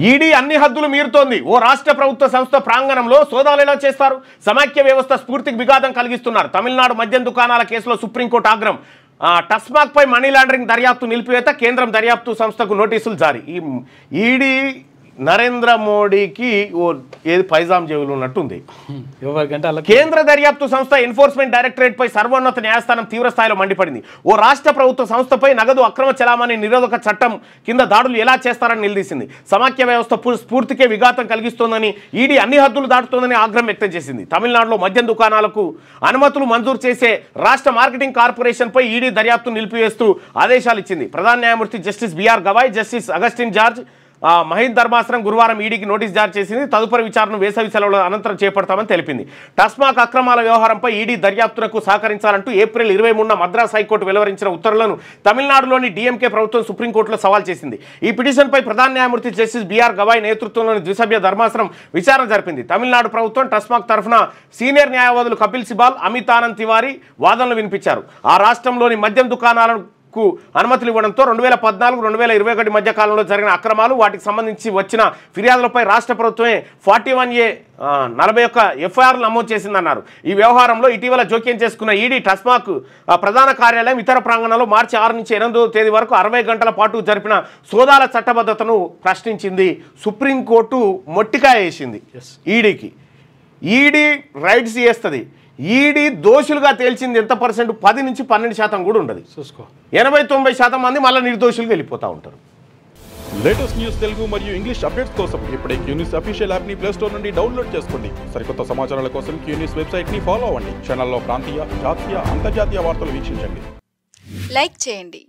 ED అన్ని హద్దులు మీరుతోంది. ఓ రాష్ట్ర ప్రభుత్వ సంస్థ ప్రాంగణంలో సోదాలు ఎలా చేస్తారు? సమాఖ్య వ్యవస్థ స్ఫూర్తికి విఘాతం కలిగిస్తున్నారు. తమిళనాడు మద్యం దుకాణాల కేసులో సుప్రీంకోర్టు ఆగ్రహం. టస్మాక్ పై మనీ లాండరింగ్ దర్యాప్తు నిలిపివేత, కేంద్రం దర్యాప్తు సంస్థకు నోటీసులు జారీ. ఈ ఈడీ నరేంద్ర మోడీకి ఓ ఏది పైజాం జేబులు ఉన్నట్టుంది. కేంద్ర దర్యాప్తు సంస్థ ఎన్ఫోర్స్మెంట్ డైరెక్టరేట్ పై సర్వోన్నత న్యాయస్థానం తీవ్ర స్థాయిలో మండిపడింది. ఓ రాష్ట్ర ప్రభుత్వ సంస్థపై నగదు అక్రమ చలామణి నిరోధక చట్టం కింద దాడులు ఎలా చేస్తారని నిలదీసింది. సమాఖ్య వ్యవస్థ స్ఫూర్తికే విఘాతం కలిగిస్తోందని, ఈడీ అన్ని హద్దులు దాటుతోందని ఆగ్రహం వ్యక్తం చేసింది. తమిళనాడులో మద్యం దుకాణాలకు అనుమతులు మంజూరు చేసే రాష్ట్ర మార్కెటింగ్ కార్పొరేషన్ పై ఈడీ దర్యాప్తు నిలిపివేస్తూ ఆదేశాలు ఇచ్చింది. ప్రధాన న్యాయమూర్తి justice BR Gavai, justice Augustine George మహిళ ధర్మాసనం గురువారం ఈడీకి నోటీస్ జారీ చేసింది. తదుపరి విచారణ వేసవి సెలవుల అనంతరం చేపడతామని తెలిపింది. టస్మాక్ అక్రమాల వ్యవహారంపై ఈడీ దర్యాప్తునకు సహకరించాలంటూ ఏప్రిల్ 23న మద్రాస్ హైకోర్టు వెలువరించిన ఉత్తర్వులను తమిళనాడులోని డీఎంకే ప్రభుత్వం సుప్రీంకోర్టులో సవాల్ చేసింది. ఈ పిటిషన్పై ప్రధాన న్యాయమూర్తి జస్టిస్ బిఆర్ గవాయ్ నేతృత్వంలోని ద్విసభ్య ధర్మాసనం విచారణ జరిపింది. తమిళనాడు ప్రభుత్వం టస్మాక్ తరఫున సీనియర్ న్యాయవాదులు కపిల్ సిబాల్, అమిత్ ఆనంద్ తివారీ వాదనలు వినిపించారు. ఆ రాష్ట్రంలోని మద్యం దుకాణాలను అనుమతులు ఇవ్వడంతో 2014-2021 మధ్య కాలంలో జరిగిన అక్రమాలు, వాటికి సంబంధించి వచ్చిన ఫిర్యాదులపై రాష్ట్ర ప్రభుత్వమే 41A 41 ఎఫ్ఐఆర్లు నమోదు చేసిందన్నారు. ఈ వ్యవహారంలో ఇటీవల జోక్యం చేసుకున్న ఈడీ టస్మాక్ ప్రధాన కార్యాలయం ఇతర ప్రాంగణంలో మార్చి 6 నుంచి 8వ తేదీ వరకు 60 గంటల పాటు జరిపిన సోదాల చట్టబద్ధతను ప్రశ్నించింది. సుప్రీంకోర్టు మొట్టికాయ వేసింది ఈడీకి. ఈడీ రైడ్స్ చేస్తుంది. ఈడీ దోషులుగా తేల్చింది ఎంత పర్సెంట్? 10 నుంచి 12% కూడా ఉండదు. 80-90% మంది మళ్ళీ నిర్దోషులుగా వెళ్ళిపోతూ ఉంటారు. లేటెస్ట్ న్యూస్ తెలుగు మరియు ఇంగ్లీష్ అప్డేట్స్ కోసం ఇప్పుడే క్యూన్యూస్ అఫీషియల్ యాప్ ని ప్లే స్టోర్ నుండి డౌన్లోడ్ చేసుకోండి. సరికొత్త సమాచారాల కోసం క్యూన్యూస్ వెబ్సైట్ ని ఫాలో అవ్వండి. ఛానల్లో ప్రాంతీయ, జాతీయ, అంతర్జాతీయ వార్తలు వీక్షించండి. లైక్ చేయండి.